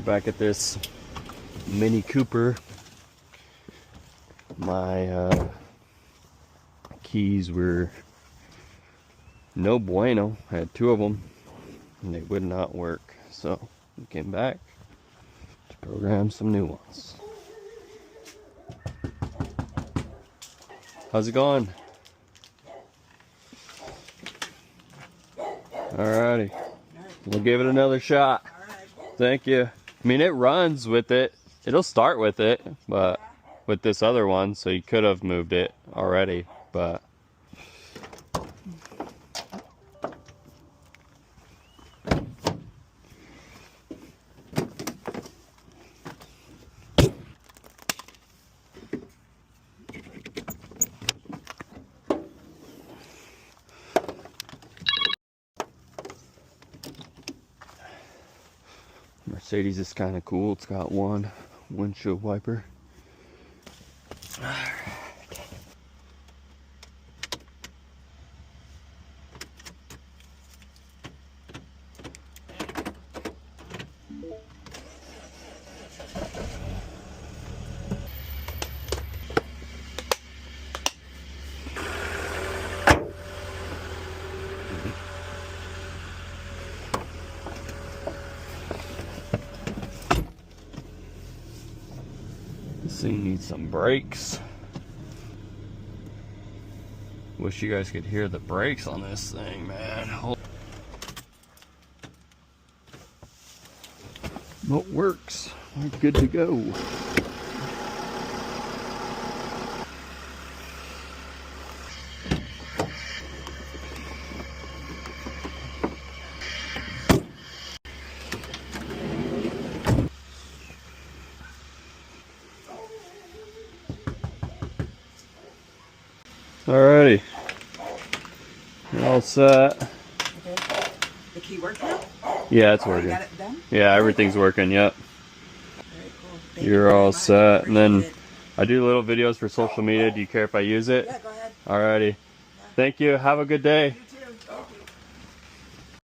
back at this Mini Cooper. My keys were no bueno. I had 2 of them and they would not work. So we came back to program some new ones. How's it going? Alrighty. We'll give it another shot. Thank you. I mean, it runs with it. It'll start with it, but with this other one, so you could have moved it already, but Mercedes is kind of cool. It's got one windshield wiper. This thing needs some brakes. Wish you guys could hear the brakes on this thing, man. It works. We're good to go. Alrighty, you're all set. Okay. The key work now? Yeah, it's working. You got it done? Yeah, everything's working. Yep. Very cool. You're all set. And then Appreciate it. I do little videos for social media. Do you care if I use it? Yeah, go ahead. Alrighty. Thank you. Have a good day.